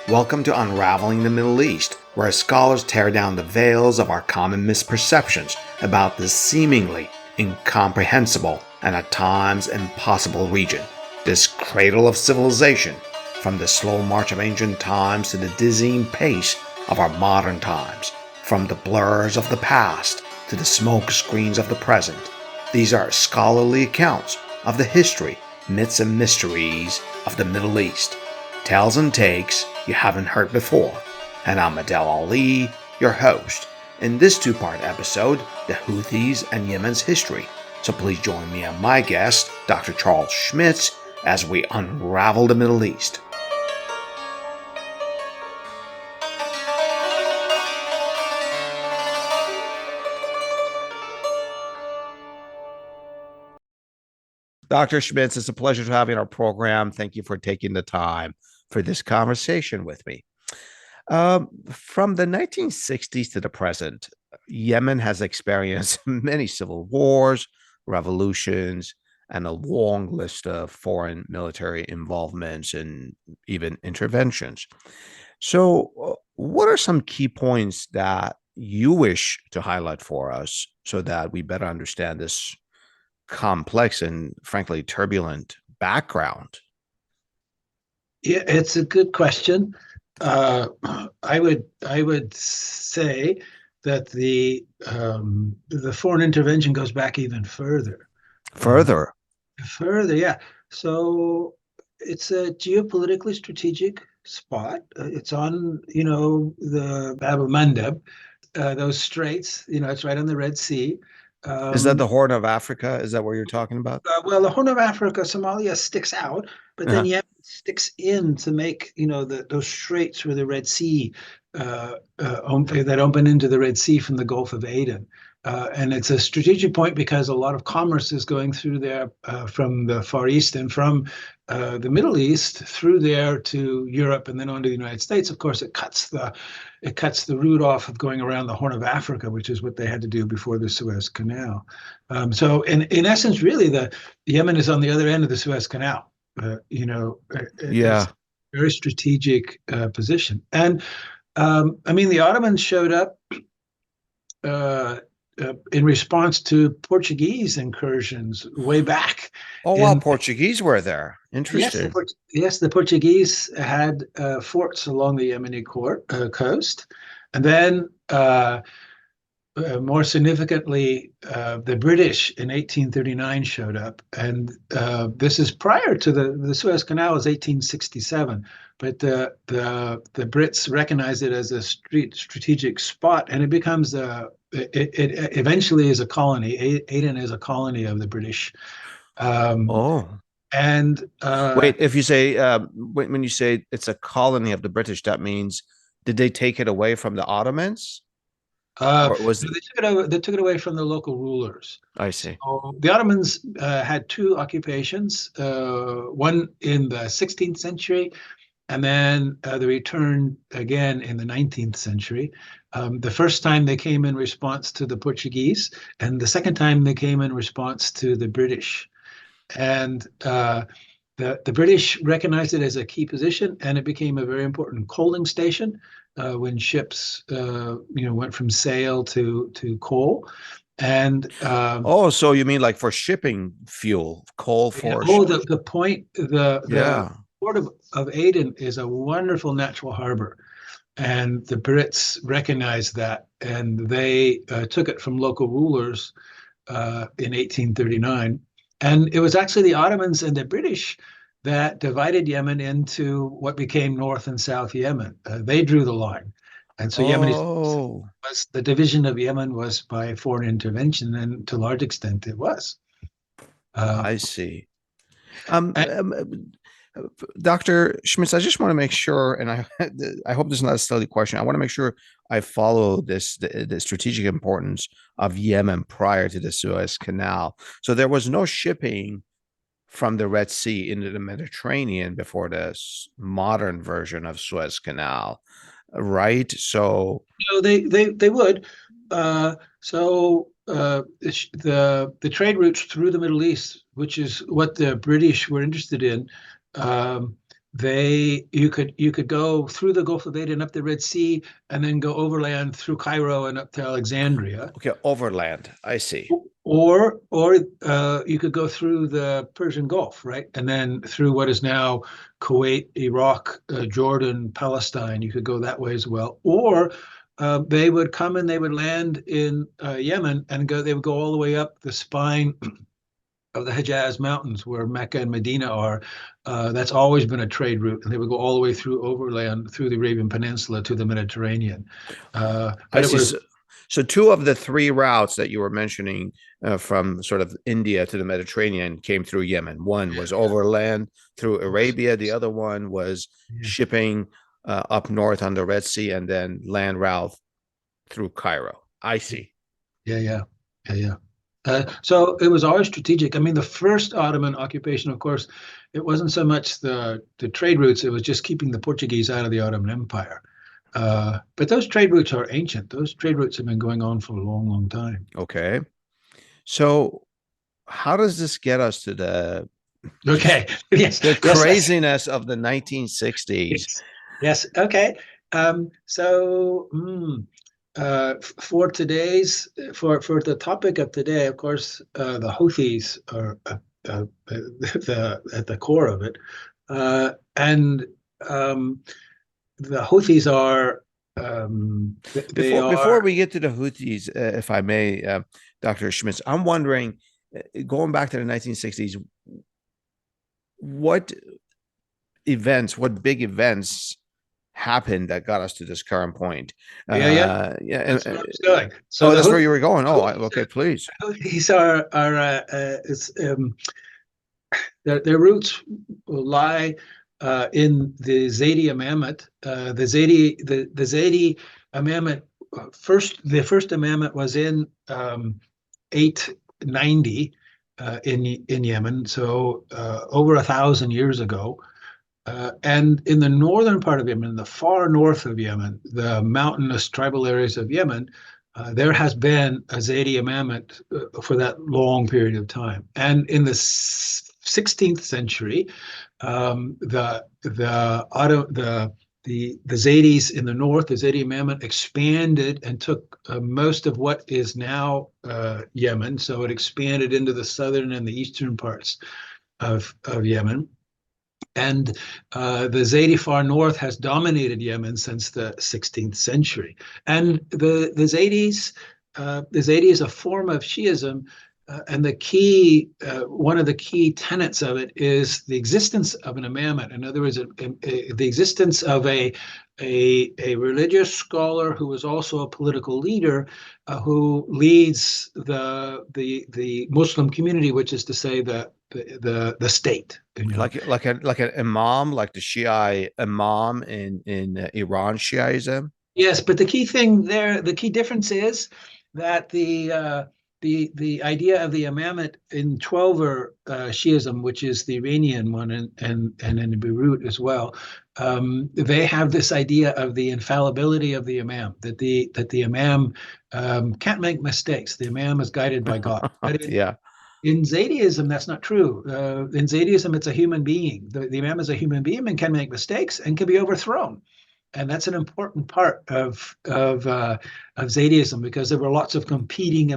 Welcome to Unravelling the Middle East, where scholars tear down the veils of our common misperceptions about this seemingly incomprehensible and at times impossible region, this cradle of civilization, from the slow march of ancient times to the dizzying pace of our modern times, from the blurs of the past to the smoke screens of the present. These are scholarly accounts of the history, myths, and mysteries of the Middle East. Tales and takes you haven't heard before. And I'm Abdel Ali, your host. In this two-part episode, the Houthis and Yemen's history. So please join me and my guest, Dr. Charles Schmitz, as we unravel the Middle East. Dr. Schmitz, it's a pleasure to have you on our program. Thank you for taking the time for this conversation with me. From the 1960s to the present, Yemen has experienced many civil wars, revolutions, and a long list of foreign military involvements and even interventions. So, what are some key points that you wish to highlight for us so that we better understand this complex and frankly turbulent background? Yeah, it's a good question. I would say that the foreign intervention goes back even further. Uh, Further. Further, yeah. So it's a geopolitically strategic spot. It's on, the Bab el Mandeb, those straits. It's right on the Red Sea. Is that Um, the Horn of Africa? Is that what you're talking about? well, the Horn of Africa, Somalia sticks out, but then Uh-huh. Yemen sticks in to make those straits where the Red Sea that open into the Red Sea from the Gulf of Aden. And it's a strategic point because a lot of commerce is going through there from the Far East and from the Middle East through there to Europe and then on to the United States. Of course, it cuts the route off of going around the Horn of Africa, which is what they had to do before the Suez Canal. So in essence, really, the Yemen is on the other end of the Suez Canal. It's Yeah. a very strategic position. And I mean, the Ottomans showed up uh, in response to Portuguese incursions way back Oh, wow. in. Portuguese were there. Yes, Interesting. the Portuguese had forts along the Yemeni coast, and then more significantly, the British in 1839 showed up, and this is prior to the Suez Canal is 1867, but the Brits recognize it as a strategic spot, and it becomes it eventually is a colony. Aden is a colony of the British. Um, Oh, and wait. If you say when you say it's a colony of the British, that means did they take it away from the Ottomans, or was they took it over. They took it away from the local rulers. I So see? the Ottomans had two occupations, one in the 16th century, and then they returned again in the 19th century. The first time they came in response to the Portuguese, and the second time they came in response to the British. And the British recognized it as a key position, and it became a very important coaling station when ships, went from sail to coal. And Oh, so you mean like for shipping fuel, coal for the point, the yeah. port of Aden is a wonderful natural harbor, and the Brits recognized that, and they took it from local rulers in 1839. And it was actually the Ottomans and the British that divided Yemen into what became North and South Yemen. They drew the line. And so Oh, the division of Yemen was by foreign intervention, and to a large extent it was. Uh, I see. Um, and, um, Dr. Schmitz, I just want to make sure, and I hope this is not a silly question. I want to make sure I follow the strategic importance of Yemen prior to the Suez Canal. So there was no shipping from the Red Sea into the Mediterranean before this modern version of Suez Canal, right? So, they would. The trade routes through the Middle East, which is what the British were interested in, um, they you could go through the Gulf of Aden up the Red Sea and then go overland through Cairo and up to Alexandria. Okay, overland. I see. Or you could go through the Persian Gulf, right? And then through what is now Kuwait, Iraq, Jordan, Palestine. You could go that way as well. Or they would come and they would land in Yemen and go. They would go all the way up the spine of the Hejaz Mountains, where Mecca and Medina are. That's always been a trade route, and they would go all the way through overland through the Arabian Peninsula to the Mediterranean. I But it see. was So two of the three routes that you were mentioning from sort of India to the Mediterranean came through Yemen. One was overland through Arabia. The other one was yeah, shipping up north on the Red Sea and then land route through Cairo. I see. yeah, yeah, yeah, yeah. So it was always strategic. I mean, the first Ottoman occupation, of course, it wasn't so much the trade routes; it was just keeping the Portuguese out of the Ottoman Empire. But those trade routes are ancient. Those trade routes have been going on for a long, long time. Okay. So how does this get us to just Okay. Yes. the Yes. craziness of the 1960s? Yes. Yes. Okay. So for for the topic of today, of course, the Houthis are at the core of it, and the Houthis are they Before are we get to the Houthis, if I may, Dr. Schmitz, I'm wondering, going back to the 1960s, what what big events happened that got us to this current point? yeah, yeah. Yeah. That's what I was doing. So Oh, the that's where you were going. Oh, okay, Houthis, please. Houthis are it's their roots lie in the Zaidi Imamate. The Zaidi Imamate the first Imamate was in 890 in Yemen, so over 1,000 years ago. And in the northern part of Yemen, the far north of Yemen, the mountainous tribal areas of Yemen, there has been a Zaidi imamate for that long period of time. And in the 16th century, the Zaydis in the north, the Zaydi imamate expanded and took most of what is now Yemen. So it expanded into the southern and the eastern parts of Yemen. And the Zaydi far north has dominated Yemen since the 16th century. And the Zaydi is a form of Shiism, and one of the key tenets of it is the existence of an imamate. In other words, the existence of a religious scholar who is also a political leader who leads the Muslim community, which is to say the state. You know? Like an imam, like the Shia imam in Iran Shiaism. Yes, but the key thing there, the key difference is that the idea of the imamate in Twelver Shiism, which is the Iranian one, and in Beirut as well, they have this idea of the infallibility of the imam, that the imam can't make mistakes. The imam is guided by God. But Yeah. in Zaydism, that's not true. In Zaydism, it's a human being. The imam is a human being and can make mistakes and can be overthrown. And that's an important part of Zaydism, because there were lots of competing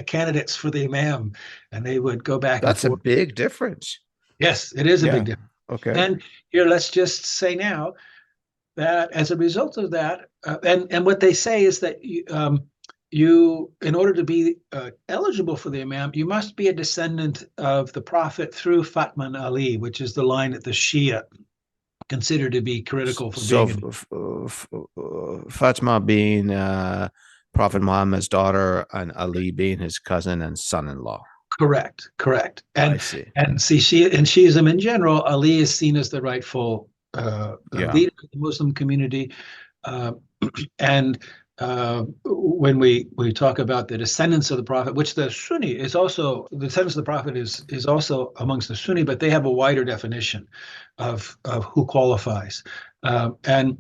candidates for the imam, and they would go back and That's a forth. big difference. Yes, it is a big Yeah. difference. Okay. And here, let's just say now that as a result of that, and what they say is that in order to be eligible for the imam, you must be a descendant of the Prophet through Fatma and Ali, which is the line that the Shia consider to be critical for So being Fatima being Prophet Muhammad's daughter and Ali being his cousin and son-in-law. correct. I see. And see, in Shiism in general, Ali is seen as the rightful Yeah. leader of the Muslim community. Uh, and when we talk about the descendants of the Prophet, which the Sunni is also, the descendants of the Prophet is also amongst the Sunni, but they have a wider definition of who qualifies. And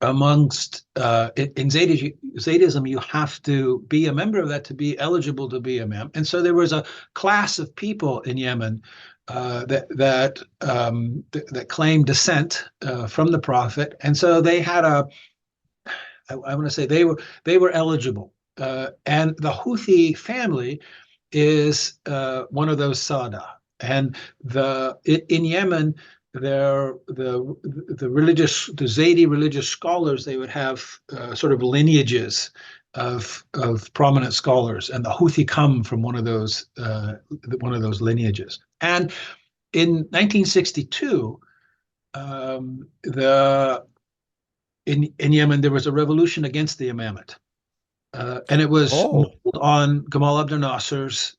amongst in Zaydism, you have to be a member of that to be eligible to be imam. And so there was a class of people in Yemen that claimed descent from the Prophet, and so they had I want to say they were eligible, and the Houthi family is one of those Sada, and in Yemen. The Zaydi religious scholars, they would have sort of lineages of prominent scholars, and the Houthi come from one of those lineages. And in 1962, the in Yemen there was a revolution against the imamate, and it was Oh, on Gamal Abdel Nasser's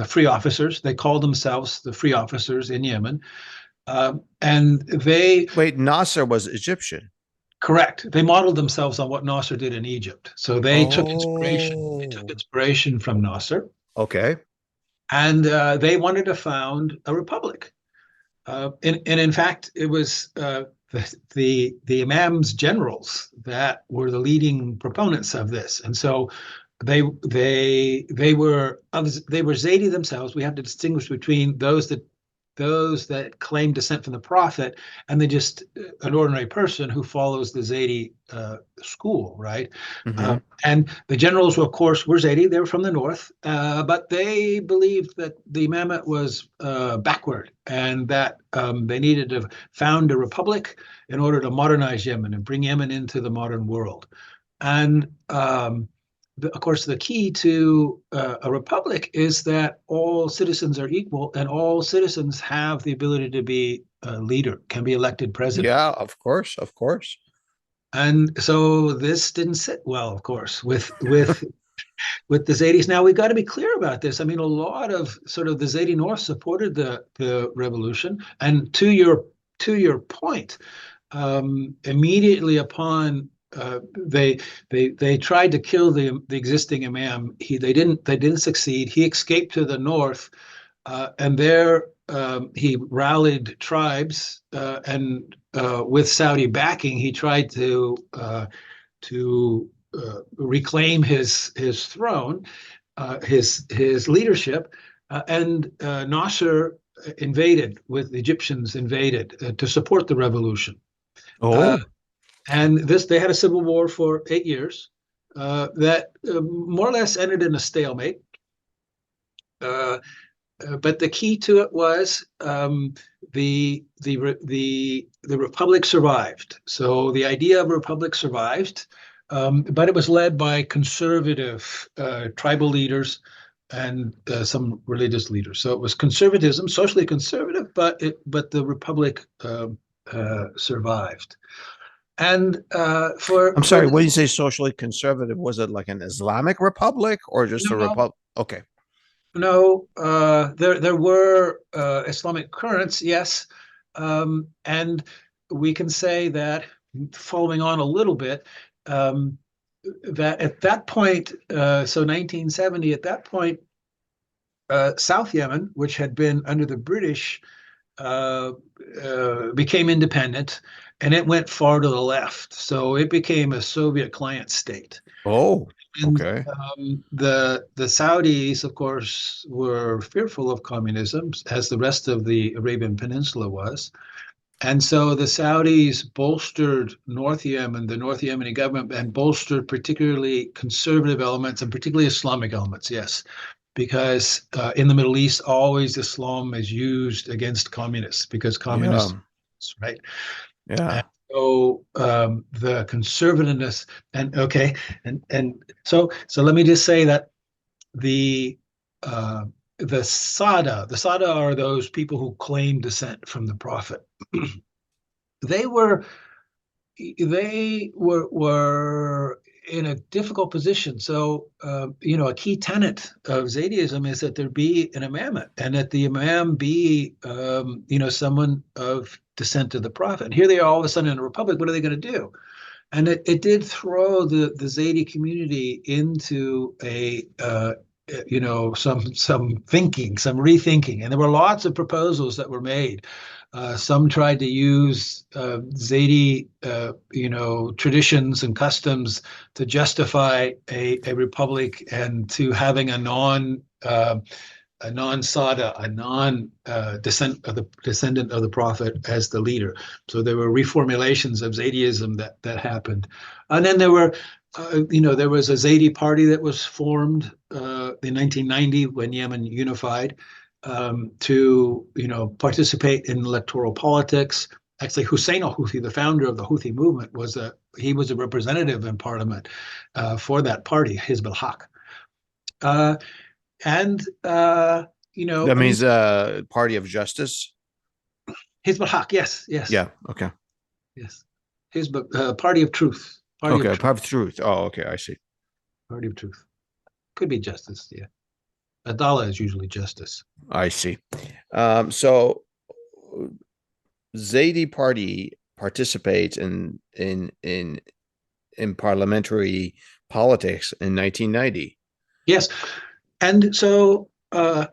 free officers. They called themselves the free officers in Yemen, and they wait, Nasser was Egyptian. correct. They modeled themselves on what Nasser did in Egypt. So they took inspiration. They took Oh, inspiration from Nasser, okay. and they wanted to found a republic. And in fact, it was the imams generals that were the leading proponents of this, and so they were Zaydi themselves. We have to distinguish between those that claim descent from the Prophet, and they just an ordinary person who follows the Zaydi school, right? Hmm. And the generals, of course, were Zaydi. They were from the north, but they believed that the imamate was backward, and that they needed to found a republic in order to modernize Yemen and bring Yemen into the modern world. And of course, the key to a republic is that all citizens are equal and all citizens have the ability to be a leader, can be elected president. Yeah, of course, of course. And so this didn't sit well, of course, with the Zaydis. Now we've got to be clear about this. I mean, a lot of sort of the Zaydi North supported the revolution, and to your point, immediately upon they tried to kill the existing imam. They didn't succeed. He escaped to the north, and there he rallied tribes, and with Saudi backing, he tried to reclaim his throne, his leadership, and Nasser invaded with the Egyptians invaded to support the revolution. Uh, Oh, and they had a civil war for 8 years that more or less ended in a stalemate. Uh, but the key to it was the republic survived. So the idea of a republic survived, but it was led by conservative tribal leaders and some religious leaders. So it was conservatism, socially conservative, but the republic survived. And I'm for sorry. When the you say socially conservative, was it like an Islamic republic or just a no, republic? Okay. no, there were Islamic currents, yes, and we can say that following on a little bit, um, that at that point, so 1970, at that point, South Yemen, which had been under the British, uh, became independent, and it went far to the left. So it became a Soviet client state. Oh, And okay. the Saudis, of course, were fearful of communism, as the rest of the Arabian Peninsula was. And so the Saudis bolstered North Yemen, the North Yemeni government, and bolstered particularly conservative elements and particularly Islamic elements, yes, because in the Middle East, always Islam is used against communists because communists, Yeah. right? And Yeah. so the conservativeness, and okay, and so let me just say that the uh, the Sada are those people who claim descent from the Prophet. they were they were in a difficult position. So, a key tenet of Zaydism is that there be an imamate and that the imam be, someone of descent to the Prophet. And here they are all of a sudden in a republic. What are they going to do? And it did throw the Zaydi community into some thinking, some rethinking, and there were lots of proposals that were made. Some tried to use Zaidi, traditions and customs to justify a republic and to having a non a non-Sada, a descendant of the Prophet as the leader. So there were reformulations of Zaydism that happened, and then there were, there was a Zaydi party that was formed in 1990 when Yemen unified to participate in electoral politics. Actually, Hussein al-Houthi, the founder of the Houthi movement, was a representative in parliament for that party, Hizb al-Haq. And That means party of justice. Hizb al-Haq, yes, Yeah. Okay. yes, Hizb, party of truth, Party of truth. Oh, okay. I see. Party of truth. Could be justice. Yeah, Adala is usually justice. I see. So Zaydi party participates in parliamentary politics in 1990. Yes, and so the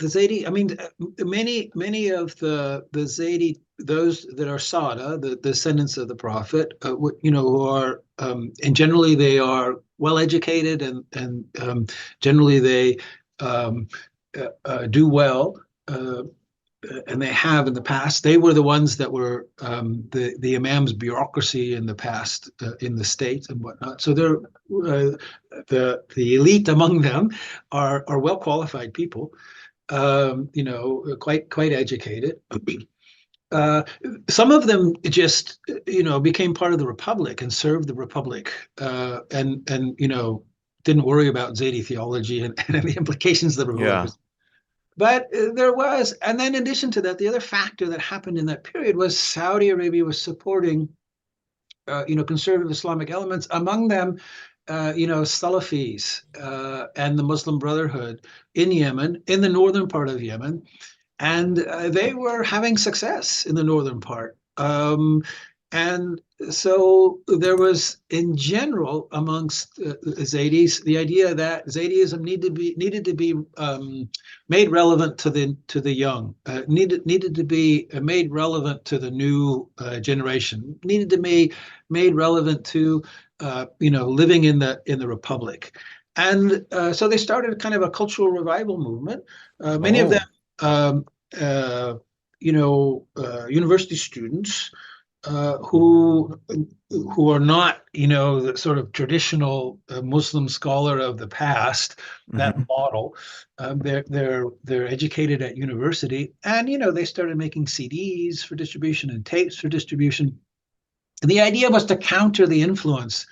Zaydi. I mean, many of the Zaydi, those that are Sada, the descendants of the Prophet, who are and generally they are well educated and generally they do well. And they have in the past. They were the ones that were the imam's bureaucracy in the past in the state and whatnot. So they're the elite among them are well qualified people, quite educated. Some of them just became part of the republic and served the republic, and didn't worry about Zaydi theology and the implications that arose. But there was, and then in addition to that, the other factor that happened in that period was Saudi Arabia was supporting, conservative Islamic elements, among them, Salafis and the Muslim Brotherhood in Yemen, in the northern part of Yemen, and they were having success in the northern part. And so there was, in general, amongst Zaydis, the idea that Zaydism needed to be made relevant to the young, needed to be made relevant to the new generation, needed to be made relevant to living in the republic, and so they started kind of a cultural revival movement. Many of them, university students. Who are not, the sort of traditional Muslim scholar of the past, that model. They're educated at university, and they started making CDs for distribution and tapes for distribution. And the idea was to counter the influence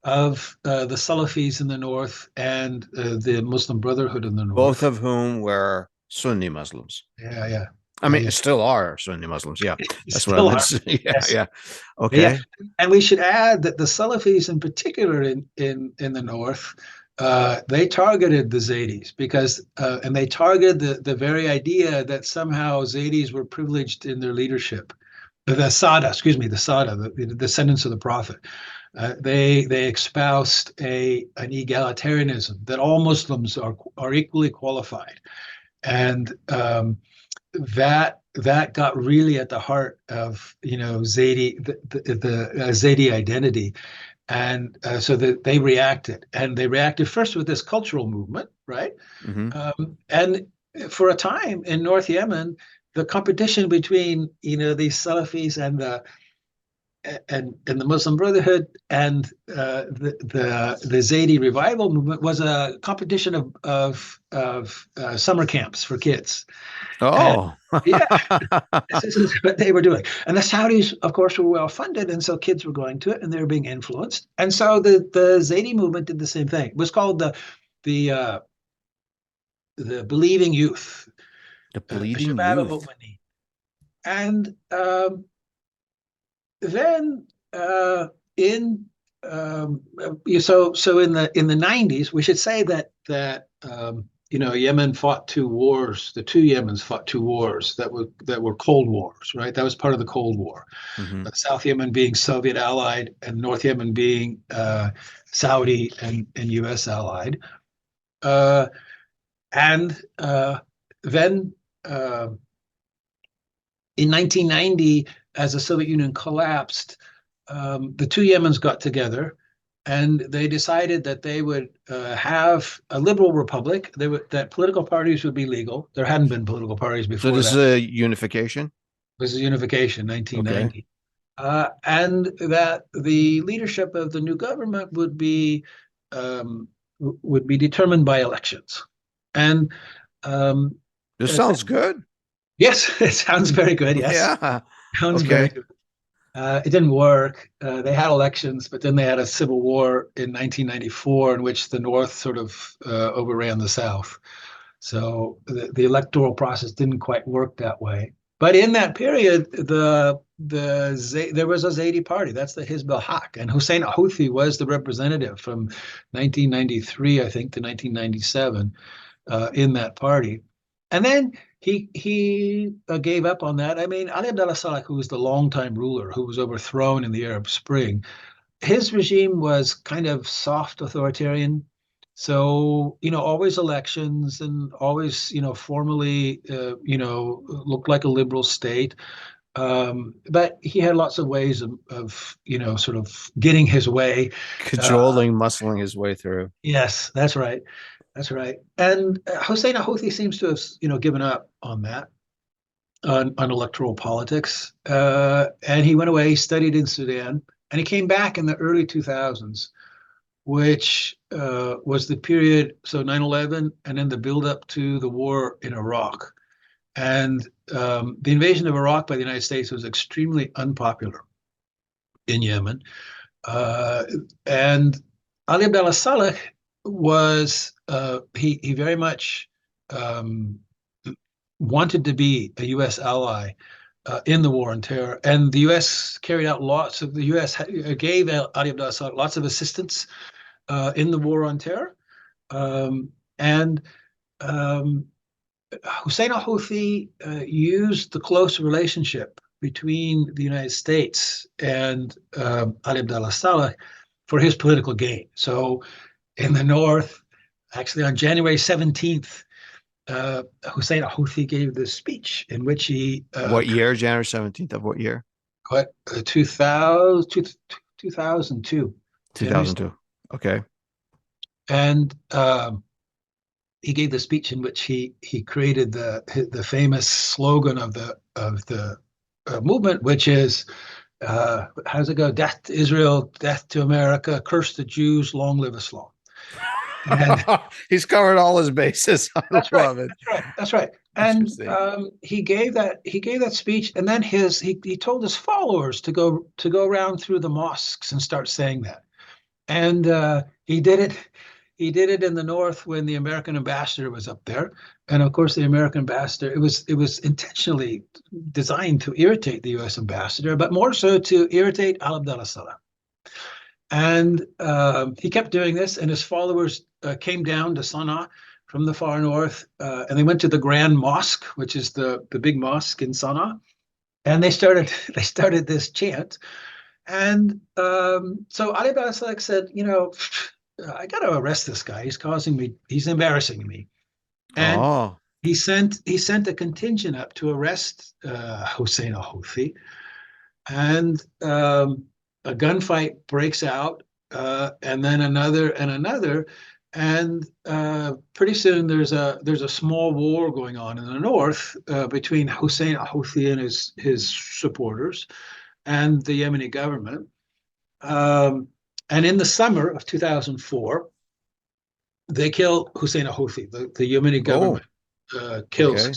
of the Salafis in the north and the Muslim Brotherhood in the north, both of whom were Sunni Muslims. Yeah. I mean, still are Sunni Muslims. Yeah, that's still what I meant to say. Yeah. Okay. Yeah. And we should add that the Salafis, in particular, in the north, they targeted the Zaydis because, and they targeted the very idea that somehow Zaydis were privileged in their leadership. The Sada, the descendants of the Prophet. They espoused an egalitarianism that all Muslims are equally qualified, and that got really at the heart of Zaydi, the Zaydi identity, and so that they reacted first with this cultural movement, right? And for a time in North Yemen, the competition between these Salafis and the Muslim Brotherhood and the Zaydi revival movement was a competition of summer camps for kids. Oh, yeah, this is what they were doing. And the Saudis, of course, were well funded, and so kids were going to it, and they were being influenced. And so the Zaydi movement did the same thing. It was called the Believing Youth. The Believing Youth. And then in the 90s, we should say that Yemen fought two wars. The two Yemens fought two wars that were Cold Wars, right? That was part of the Cold War. South Yemen being Soviet allied, and North Yemen being Saudi and U.S. allied. And then in 1990, as the Soviet Union collapsed, the two Yemens got together and they decided that they would have a liberal republic. That political parties would be legal. There hadn't been political parties So before this is that. a unification. This is unification, Okay. 1990. And that the leadership of the new government um, would be determined by elections. And um, This it's, sounds good. yes, it sounds very good. Yes, Yeah. sounds very Okay. good. It didn't work. They had elections, but then they had a civil war in 1994 in which the North sort of overran the South. So the electoral process didn't quite work that way. But in that period, there was a Zaidi party. That's the Hizb al-Haq, and Hussein Houthi was the representative from 1993, I think, to 1997 in that party. And then he gave up on that. I mean, Ali Abdullah Saleh, who was the longtime ruler, who was overthrown in the Arab Spring, his regime was kind of soft authoritarian. So, always elections and always, formally, looked like a liberal state. But he had lots of ways of sort of getting his way. Uh, Cajoling, muscling his way through. yes, that's right. That's right. And Hossein Houthi seems to have, given up on that, on electoral politics. And he went away, studied in Sudan, and he came back in the early 2000s, which was the period, so 9/11, and then the build-up to the war in Iraq. And the invasion of Iraq by the United States was extremely unpopular in Yemen. Uh, and Ali Abdullah Saleh he very much um, wanted to be a U.S. ally in the war on terror, and the U.S. carried out the U.S. gave Ali Abdullah Saleh lots of assistance in the war on terror, and um, Hussein al-Houthi used the close relationship between the United States and Ali Abdullah Saleh for his political gain. So in the north, actually on January 17th, Hussein al-Houthi gave this speech in which he What year? January 17th of what year? what 2002 January, 2002. Okay. and he gave the speech in which he created the famous slogan of the movement, which is how does it go? Death to Israel, death to America, curse the Jews, long live Islam. And He's covered all his bases. I that's right. love it. That's right. That's right. And Interesting. he gave that speech, and then he told his followers to go around through the mosques and start saying that. And he did it. He did it in the north when the American ambassador was up there, and of course the American ambassador. It was intentionally designed to irritate the U.S. ambassador, but more so to irritate Al Abdullah Saleh. And he kept doing this, and his followers came down to Sana'a from the far north, and they went to the Grand Mosque, which is the big mosque in Sana'a, and they started this chant. And so Ali Basilek said, I got to arrest this guy. He's embarrassing me. And Oh, he sent a contingent up to arrest Hussein al-Houthi. And a gunfight breaks out, and then another and another. And pretty soon there's a small war going on in the north between Hussein al-Houthi and his supporters and the Yemeni government. Um, and in the summer of 2004, they kill Hussein al-Houthi. The Yemeni oh, government kills okay. Hussein.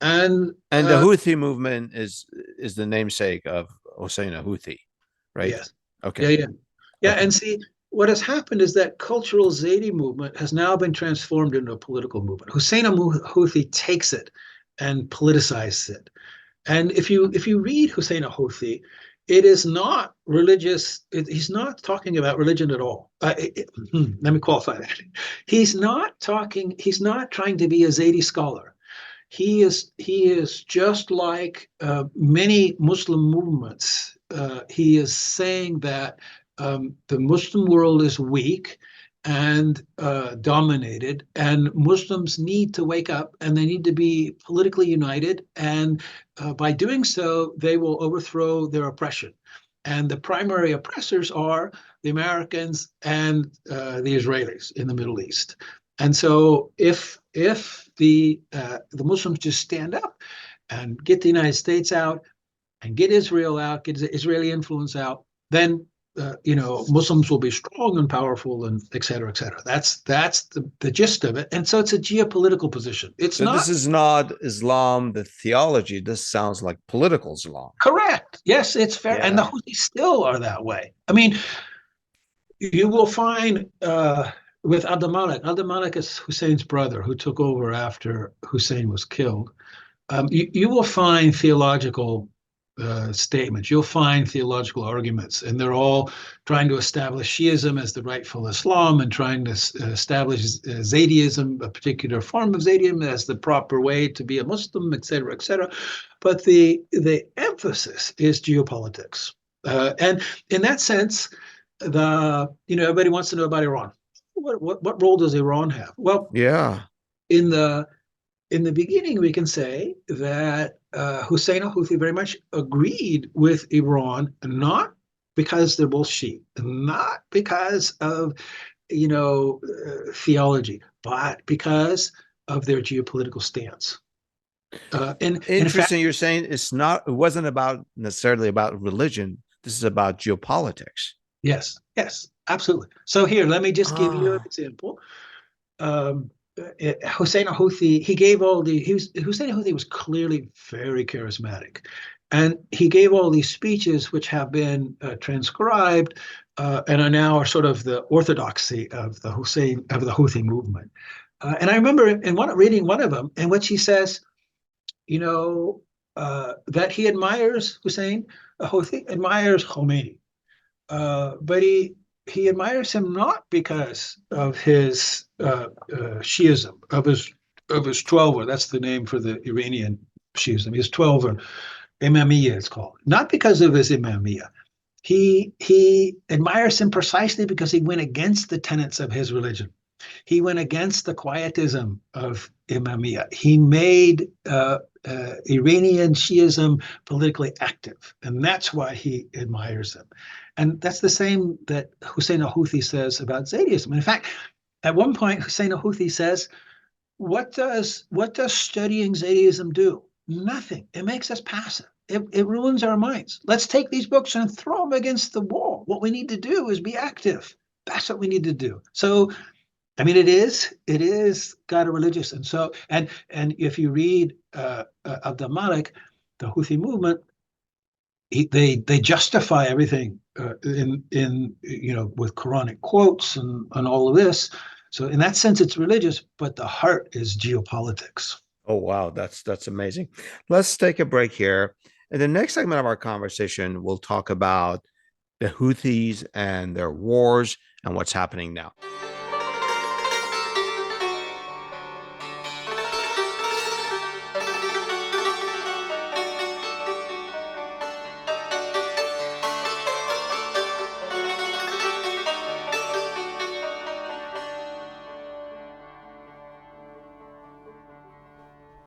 And And the Houthi movement is the namesake of Hossein Houthi, right? yes, yeah, Okay. yeah, yeah. Okay. And see, what has happened is that cultural Zaidi movement has now been transformed into a political movement. Hussein al-Houthi takes it and politicizes it. And if you read Hussein al-Houthi, it is not religious. He's not talking about religion at all. Let me qualify that. He's not talking. He's not trying to be a Zaidi scholar. He is just like many Muslim movements. He is saying that the Muslim world is weak and dominated, and Muslims need to wake up and they need to be politically united. And by doing so, they will overthrow their oppression. and the primary oppressors are the Americans and the Israelis in the Middle East. And so if the Muslims just stand up and get the United States out and get Israel out, get the Israeli influence out, then Muslims will be strong and powerful, and et cetera, et cetera. That's the gist of it. And so it's a geopolitical position. It's So this not is not Islam, the theology. This sounds like political Islam. correct. Yes, it's fair. And the Yeah. Houthis still are that way. I mean, you will find with Abdel Malik is Hussein's brother who took over after Hussein was killed. You will find theological statements. You'll find theological arguments, and they're all trying to establish Shiism as the rightful Islam and trying to establish Zaydism, a particular form of Zaydism, as the proper way to be a Muslim, et cetera, et cetera. But the emphasis is geopolitics, and in that sense, everybody wants to know about Iran. What role does Iran have? Well, Yeah. in the beginning, we can say that Hussein al-Houthi very much agreed with Iran, not because they're both Shia, not because of theology, but because of their geopolitical stance. And in fact, Interesting. You're saying it wasn't about necessarily about religion. This is about geopolitics. yes, yes, absolutely. So here, let me just give you an Ah, example. Um, Hussein al-Houthi, Hussein al-Houthi was clearly very charismatic, and he gave all these speeches which have been transcribed and are sort of the orthodoxy of the Houthi movement. And I remember reading one of them in which he says, that he admires Hussein al-Houthi, admires Khomeini, but he admires him not because of his Shiism, of his Twelver. That's the name for the Iranian Shiism. His Twelver, Imamiyya, it's called. Not because of his Imamiyya. He admires him precisely because he went against the tenets of his religion. He went against the quietism of Imamiyya. He made Iranian Shiism politically active, and that's why he admires them. And that's the same that Hussein al-Houthi says about Zaydism. In fact, at one point, Hussein al-Houthi says, what does studying Zaydism do? Nothing. It makes us passive. It ruins our minds. Let's take these books and throw them against the wall. What we need to do is be active. That's what we need to do. So, I mean, it is got a religious, and if you read Abdel Malik, the Houthi movement, they justify everything in with Quranic quotes and all of this. So in that sense, it's religious, but the heart is geopolitics. oh wow, that's amazing. Let's take a break here. In the next segment of our conversation, we'll talk about the Houthis and their wars and what's happening now.